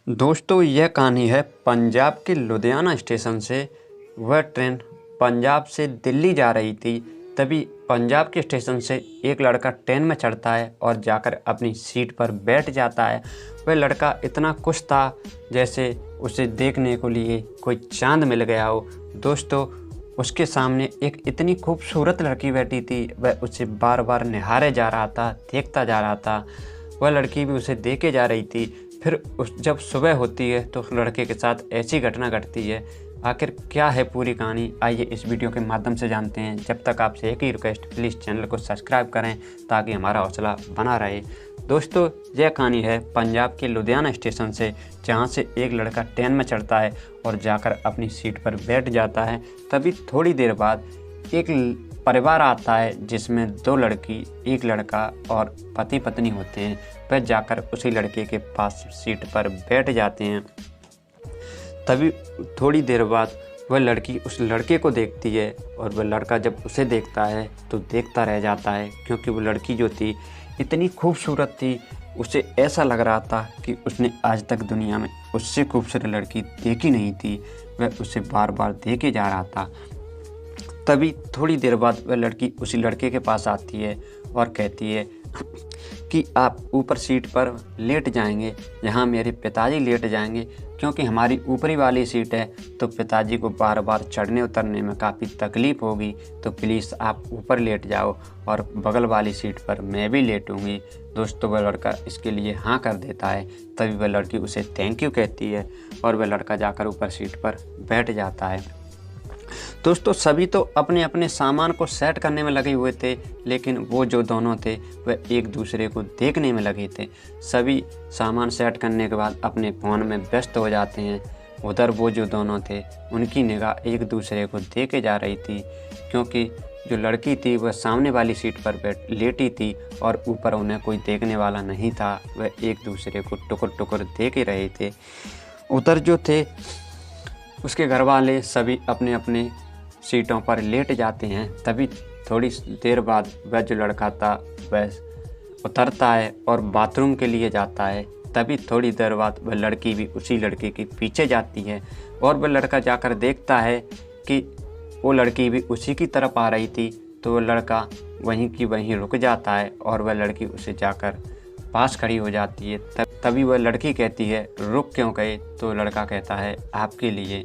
दोस्तों यह कहानी है पंजाब के लुधियाना स्टेशन से। वह ट्रेन पंजाब से दिल्ली जा रही थी। तभी पंजाब के स्टेशन से एक लड़का ट्रेन में चढ़ता है और जाकर अपनी सीट पर बैठ जाता है। वह लड़का इतना खुश था जैसे उसे देखने को लिए कोई चांद मिल गया हो। दोस्तों उसके सामने एक इतनी खूबसूरत लड़की बैठी थी। वह उसे बार बार निहारे जा रहा था, देखता जा रहा था। वह लड़की भी उसे देखे जा रही थी। फिर जब सुबह होती है तो उस लड़के के साथ ऐसी घटना घटती है। आखिर क्या है पूरी कहानी, आइए इस वीडियो के माध्यम से जानते हैं। जब तक आपसे एक ही रिक्वेस्ट, प्लीज़ चैनल को सब्सक्राइब करें ताकि हमारा हौसला बना रहे। दोस्तों यह कहानी है पंजाब के लुधियाना स्टेशन से, जहां से एक लड़का ट्रेन में चढ़ता है और जाकर अपनी सीट पर बैठ जाता है। तभी थोड़ी देर बाद एक परिवार आता है जिसमें दो लड़की, एक लड़का और पति पत्नी होते हैं। वह जाकर उसी लड़के के पास सीट पर बैठ जाते हैं। तभी थोड़ी देर बाद वह लड़की उस लड़के को देखती है और वह लड़का जब उसे देखता है तो देखता रह जाता है, क्योंकि वो लड़की जो थी इतनी खूबसूरत थी। उसे ऐसा लग रहा था कि उसने आज तक दुनिया में उससे खूबसूरत लड़की देखी नहीं थी। वह उसे बार बार देखे जा रहा था। तभी थोड़ी देर बाद वह लड़की उसी लड़के के पास आती है और कहती है कि आप ऊपर सीट पर लेट जाएंगे, यहाँ मेरे पिताजी लेट जाएंगे, क्योंकि हमारी ऊपरी वाली सीट है तो पिताजी को बार बार चढ़ने उतरने में काफ़ी तकलीफ़ होगी। तो प्लीज़ आप ऊपर लेट जाओ और बगल वाली सीट पर मैं भी लेटूंगी। दोस्तों वह लड़का इसके लिए हाँ कर देता है। तभी वह लड़की उसे थैंक यू कहती है और वह लड़का जाकर ऊपर सीट पर बैठ जाता है। दोस्तों सभी तो अपने अपने सामान को सेट करने में लगे हुए थे, लेकिन वो जो दोनों थे वह एक दूसरे को देखने में लगे थे। सभी सामान सेट करने के बाद अपने फ़ोन में व्यस्त हो जाते हैं। उधर वो जो दोनों थे उनकी निगाह एक दूसरे को देखे जा रही थी, क्योंकि जो लड़की थी वह सामने वाली सीट पर लेटी थी और ऊपर उन्हें कोई देखने वाला नहीं था। वह एक दूसरे को टुकुर टुकुर देख रहे थे। उधर जो थे उसके घर वाले सभी अपने अपने सीटों पर लेट जाते हैं। तभी थोड़ी देर बाद वह जो लड़का था वह उतरता है और बाथरूम के लिए जाता है। तभी थोड़ी देर बाद वह लड़की भी उसी लड़के के पीछे जाती है और वह लड़का जाकर देखता है कि वो लड़की भी उसी की तरफ आ रही थी। तो वह लड़का वहीं की वहीं रुक जाता है और वह लड़की उसे जाकर पास खड़ी हो जाती है। तभी वह लड़की कहती है रुक क्यों गए? तो लड़का कहता है आपके लिए।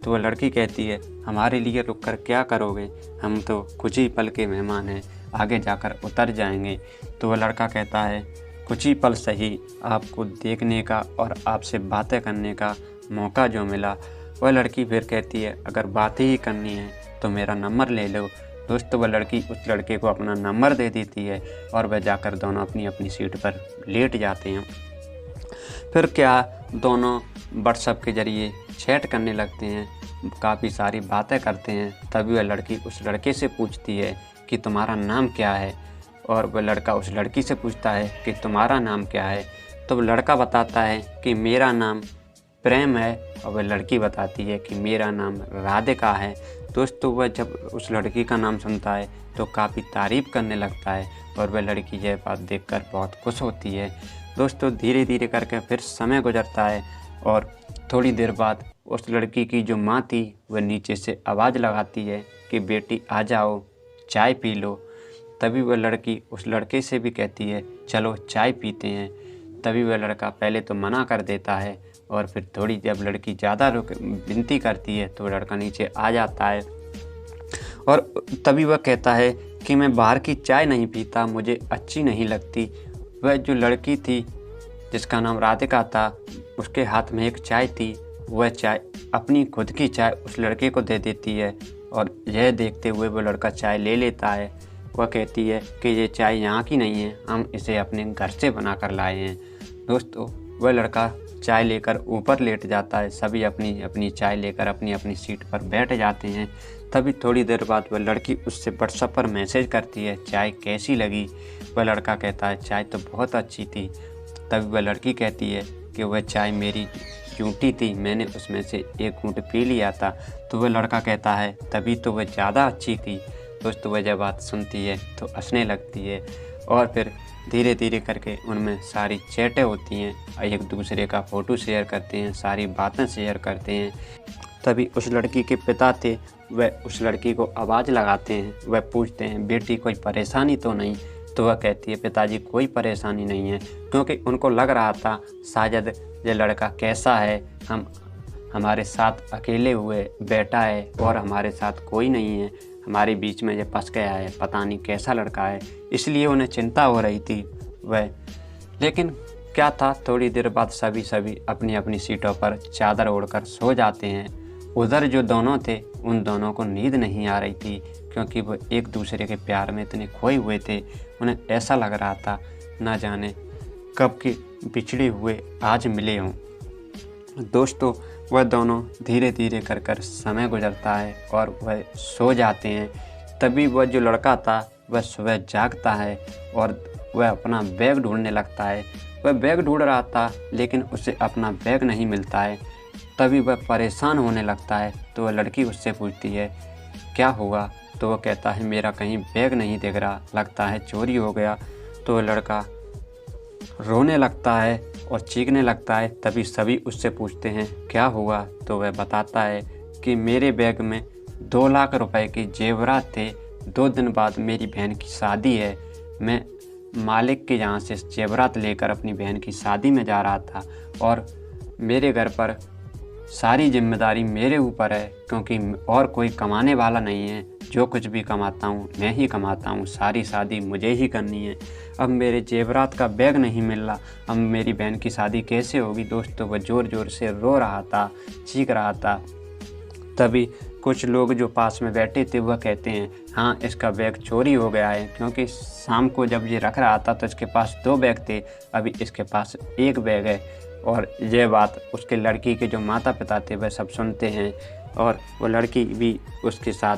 तो वह लड़की कहती है हमारे लिए रुक कर क्या करोगे, हम तो कुछ ही पल के मेहमान हैं, आगे जाकर उतर जाएंगे। तो वह लड़का कहता है कुछ ही पल सही, आपको देखने का और आपसे बातें करने का मौका जो मिला। वह लड़की फिर कहती है अगर बातें ही करनी है तो मेरा नंबर ले लो। दोस्तों वह लड़की उस लड़के को अपना नंबर दे देती है और वह जाकर दोनों अपनी अपनी सीट पर लेट जाते हैं। फिर क्या दोनों व्हाट्सएप के ज़रिए चैट करने लगते हैं, काफ़ी सारी बातें करते हैं। तभी वह लड़की उस लड़के से पूछती है कि तुम्हारा नाम क्या है, और वह लड़का उस लड़की से पूछता है कि तुम्हारा नाम क्या है। तो वह लड़का बताता है कि मेरा नाम प्रेम है और वह लड़की बताती है कि मेरा नाम राधिका है। दोस्तों वह जब उस लड़की का नाम सुनता है तो काफ़ी तारीफ़ करने लगता है और वह लड़की यह बात देखकर बहुत खुश होती है। दोस्तों धीरे धीरे करके फिर समय गुजरता है और थोड़ी देर बाद उस लड़की की जो माँ थी वह नीचे से आवाज़ लगाती है कि बेटी आ जाओ, चाय पी लो। तभी वह लड़की उस लड़के से भी कहती है चलो चाय पीते हैं। तभी वह लड़का पहले तो मना कर देता है और फिर थोड़ी जब लड़की ज़्यादा विनती करती है तो लड़का नीचे आ जाता है और तभी वह कहता है कि मैं बाहर की चाय नहीं पीता, मुझे अच्छी नहीं लगती। वह जो लड़की थी जिसका नाम राधिका था उसके हाथ में एक चाय थी। वह चाय अपनी खुद की चाय उस लड़के को दे देती है और यह देखते हुए वो लड़का चाय ले लेता है। वह कहती है कि ये चाय यहाँ की नहीं है, हम इसे अपने घर से बना कर लाए हैं। दोस्तों वह लड़का चाय लेकर ऊपर लेट जाता है। सभी अपनी अपनी चाय लेकर अपनी अपनी सीट पर बैठ जाते हैं। तभी थोड़ी देर बाद वह लड़की उससे व्हाट्सएप पर मैसेज करती है चाय कैसी लगी। वह लड़का कहता है चाय तो बहुत अच्छी थी। तभी वह लड़की कहती है कि वह चाय मेरी झूठी थी, मैंने उसमें से एक घूंट पी लिया था। तो वह लड़का कहता है तभी तो वह ज़्यादा अच्छी थी। दोस्तों वह जब बात सुनती है तो हंसने लगती है और फिर धीरे धीरे करके उनमें सारी चैटें होती हैं, एक दूसरे का फ़ोटो शेयर करते हैं, सारी बातें शेयर करते हैं। तभी उस लड़की के पिता थे, वह उस लड़की को आवाज़ लगाते हैं। वह पूछते हैं, बेटी कोई परेशानी तो नहीं? तो वह कहती है, पिताजी कोई परेशानी नहीं है, क्योंकि उनको लग रहा था शायद ये लड़का कैसा है, हमारे साथ अकेले हुए बैठा है और हमारे साथ कोई नहीं है, हमारे बीच में ये फंस गया है, पता नहीं कैसा लड़का है, इसलिए उन्हें चिंता हो रही थी वह। लेकिन क्या था, थोड़ी देर बाद सभी अपनी अपनी सीटों पर चादर ओढ़कर सो जाते हैं। उधर जो दोनों थे उन दोनों को नींद नहीं आ रही थी, क्योंकि वो एक दूसरे के प्यार में इतने खोए हुए थे। उन्हें ऐसा लग रहा था ना जाने कब के बिछड़े हुए आज मिले हों। दोस्तों, वह दोनों धीरे धीरे कर समय गुजरता है और वह सो जाते हैं। तभी वह जो लड़का था वह सुबह जागता है और वह अपना बैग ढूंढने लगता है। वह बैग ढूंढ रहा था लेकिन उसे अपना बैग नहीं मिलता है। तभी वह परेशान होने लगता है। तो वह लड़की उससे पूछती है, क्या हुआ? तो वह कहता है, मेरा कहीं बैग नहीं दिख रहा, लगता है चोरी हो गया। तो वह लड़का रोने लगता है और चीखने लगता है। तभी सभी उससे पूछते हैं, क्या हुआ? तो वह बताता है कि मेरे बैग में 2 लाख रुपए के जेवरात थे। 2 दिन बाद मेरी बहन की शादी है। मैं मालिक के यहाँ से जेवरात लेकर अपनी बहन की शादी में जा रहा था और मेरे घर पर सारी जिम्मेदारी मेरे ऊपर है, क्योंकि और कोई कमाने वाला नहीं है। जो कुछ भी कमाता हूँ मैं ही कमाता हूँ, सारी शादी मुझे ही करनी है। अब मेरे जेवरात का बैग नहीं मिल रहा, अब मेरी बहन की शादी कैसे होगी? दोस्तों, वह ज़ोर ज़ोर से रो रहा था, चीख रहा था। तभी कुछ लोग जो पास में बैठे थे वह कहते हैं, हाँ, इसका बैग चोरी हो गया है, क्योंकि शाम को जब ये रख रहा था तो इसके पास 2 बैग थे, अभी इसके पास 1 बैग है। और यह बात उसके लड़की के जो माता पिता थे वह सब सुनते हैं और वो लड़की भी उसके साथ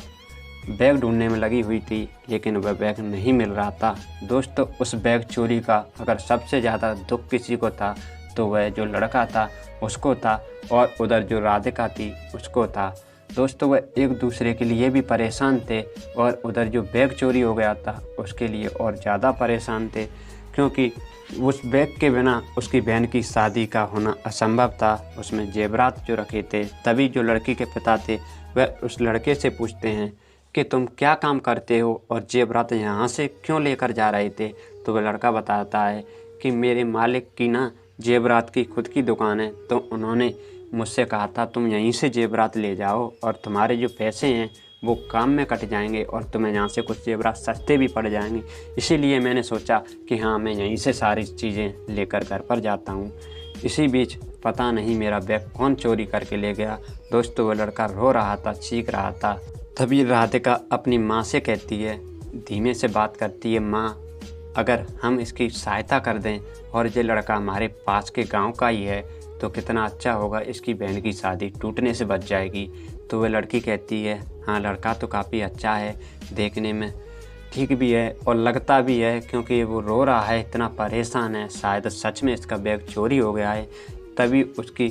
बैग ढूंढने में लगी हुई थी, लेकिन वह बैग नहीं मिल रहा था। दोस्तों, उस बैग चोरी का अगर सबसे ज़्यादा दुख किसी को था तो वह जो लड़का था उसको था, और उधर जो राधिका थी उसको था। दोस्तों, वह एक दूसरे के लिए भी परेशान थे और उधर जो बैग चोरी हो गया था उसके लिए और ज़्यादा परेशान थे, क्योंकि उस बैग के बिना उसकी बहन की शादी का होना असंभव था। उसमें जेवरात जो रखे थे। तभी जो लड़की के पिता थे वह उस लड़के से पूछते हैं कि तुम क्या काम करते हो और जेवरात यहाँ से क्यों लेकर जा रहे थे? तो वह लड़का बताता है कि मेरे मालिक की ना जेवरात की खुद की दुकान है, तो उन्होंने मुझसे कहा था तुम यहीं से जेवरात ले जाओ और तुम्हारे जो पैसे हैं वो काम में कट जाएंगे और तुम्हें यहाँ से कुछ जेवरात सस्ते भी पड़ जाएंगे। इसीलिए मैंने सोचा कि हाँ, मैं यहीं से सारी चीज़ें लेकर घर पर जाता हूँ। इसी बीच पता नहीं मेरा बैग कौन चोरी करके ले गया। दोस्तों, वो लड़का रो रहा था, चीख रहा था। तभी राधिका अपनी माँ से कहती है, धीमे से बात करती है, माँ, अगर हम इसकी सहायता कर दें और ये लड़का हमारे पास के गांव का ही है तो कितना अच्छा होगा, इसकी बहन की शादी टूटने से बच जाएगी। तो वह लड़की कहती है, हाँ, लड़का तो काफ़ी अच्छा है, देखने में ठीक भी है और लगता भी है, क्योंकि वो रो रहा है, इतना परेशान है, शायद सच में इसका बैग चोरी हो गया है। तभी उसकी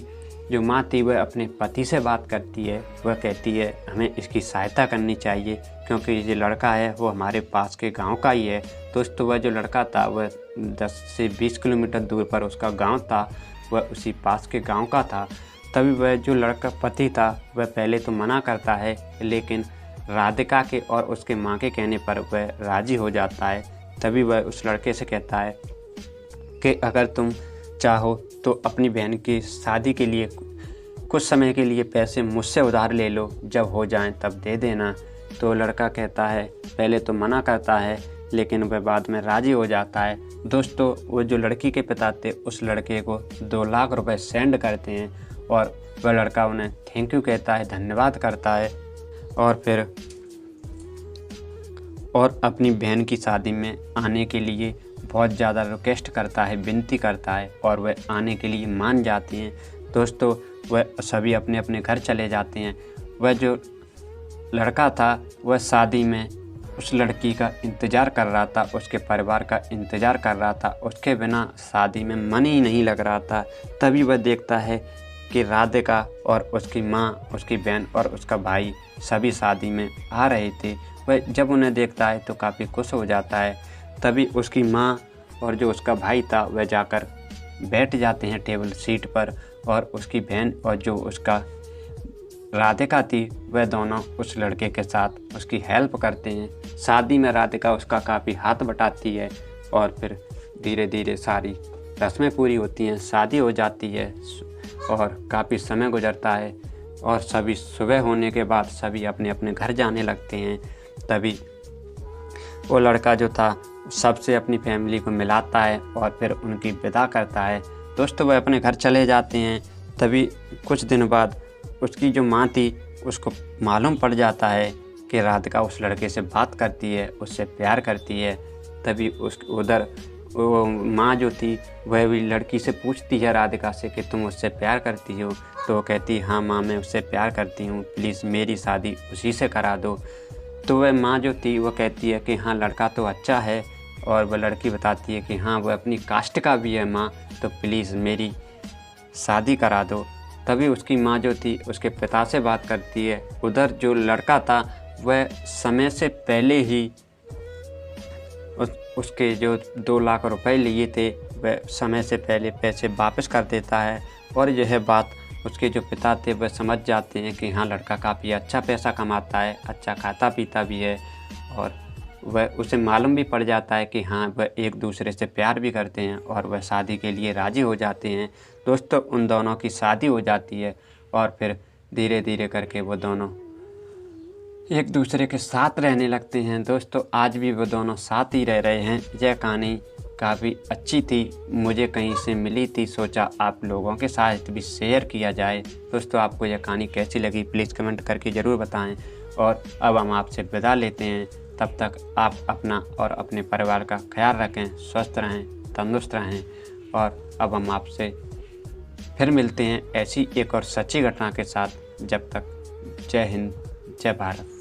जो माँ थी वह अपने पति से बात करती है। वह कहती है, हमें इसकी सहायता करनी चाहिए, क्योंकि ये लड़का है वो हमारे पास के गांव का ही है। दोस्तों, वह जो लड़का था वह 10 से 20 किलोमीटर दूर पर उसका गांव था, वह उसी पास के गांव का था। तभी वह जो लड़का पति था वह पहले तो मना करता है, लेकिन राधिका के और उसके माँ के कहने पर वह राज़ी हो जाता है। तभी वह उस लड़के से कहता है कि अगर तुम चाहो तो अपनी बहन की शादी के लिए कुछ समय के लिए पैसे मुझसे उधार ले लो, जब हो जाएं तब दे देना। तो लड़का कहता है, पहले तो मना करता है, लेकिन वह बाद में राज़ी हो जाता है। दोस्तों, वो जो लड़की के पिता थे उस लड़के को 2 लाख रुपए सेंड करते हैं और वह लड़का उन्हें थैंक यू कहता है, धन्यवाद करता है और फिर अपनी बहन की शादी में आने के लिए बहुत ज़्यादा रिक्वेस्ट करता है, विनती करता है और वह आने के लिए मान जाती हैं। दोस्तों, वह सभी अपने अपने घर चले जाते हैं। वह जो लड़का था वह शादी में उस लड़की का इंतज़ार कर रहा था, उसके परिवार का इंतज़ार कर रहा था, उसके बिना शादी में मन ही नहीं लग रहा था। तभी वह देखता है कि राधिका और उसकी माँ, उसकी बहन और उसका भाई सभी शादी में आ रहे थे। वह जब उन्हें देखता है तो काफ़ी खुश हो जाता है। तभी उसकी माँ और जो उसका भाई था वह जाकर बैठ जाते हैं टेबल सीट पर, और उसकी बहन और जो उसका राधिका थी वह दोनों उस लड़के के साथ उसकी हेल्प करते हैं। शादी में राधिका उसका काफ़ी हाथ बटाती है और फिर धीरे धीरे सारी रस्में पूरी होती हैं, शादी हो जाती है और काफ़ी समय गुजरता है और सभी सुबह होने के बाद सभी अपने अपने घर जाने लगते हैं। तभी वो लड़का जो था सबसे अपनी फैमिली को मिलाता है और फिर उनकी विदा करता है। दोस्तों वह अपने घर चले जाते हैं। तभी कुछ दिन बाद उसकी जो माँ थी उसको मालूम पड़ जाता है कि राधिका उस लड़के से बात करती है, उससे प्यार करती है। तभी उधर वो माँ जो थी वह भी लड़की से पूछती है राधिका से कि तुम उससे प्यार करती हो? तो वो कहती हाँ माँ मैं उससे प्यार करती हूँ, प्लीज़ मेरी शादी उसी से करा दो। तो वह माँ जो थी वो कहती है कि हाँ लड़का तो अच्छा है, और वह लड़की बताती है कि हाँ वह अपनी कास्ट का भी है माँ, तो प्लीज़ मेरी शादी करा दो। तभी उसकी माँ जो थी उसके पिता से बात करती है। उधर जो लड़का था वह समय से पहले ही उसके जो 2 लाख रुपए लिए थे वह समय से पहले पैसे वापस कर देता है, और यह बात उसके जो पिता थे वह समझ जाते हैं कि हाँ लड़का काफ़ी अच्छा पैसा कमाता है, अच्छा खाता पीता भी है, और वह उसे मालूम भी पड़ जाता है कि हाँ वह एक दूसरे से प्यार भी करते हैं और वह शादी के लिए राज़ी हो जाते हैं। दोस्तों उन दोनों की शादी हो जाती है और फिर धीरे धीरे करके वो दोनों एक दूसरे के साथ रहने लगते हैं। दोस्तों आज भी वो दोनों साथ ही रह रहे हैं। यह कहानी काफ़ी अच्छी थी, मुझे कहीं से मिली थी, सोचा आप लोगों के साथ भी शेयर किया जाए। दोस्तों आपको यह कहानी कैसी लगी प्लीज़ कमेंट करके ज़रूर बताएं, और अब हम आपसे विदा लेते हैं। तब तक आप अपना और अपने परिवार का ख्याल रखें, स्वस्थ रहें, तंदुरुस्त रहें, और अब हम आपसे फिर मिलते हैं ऐसी एक और सच्ची घटना के साथ। जब तक जय हिंद, जय भारत।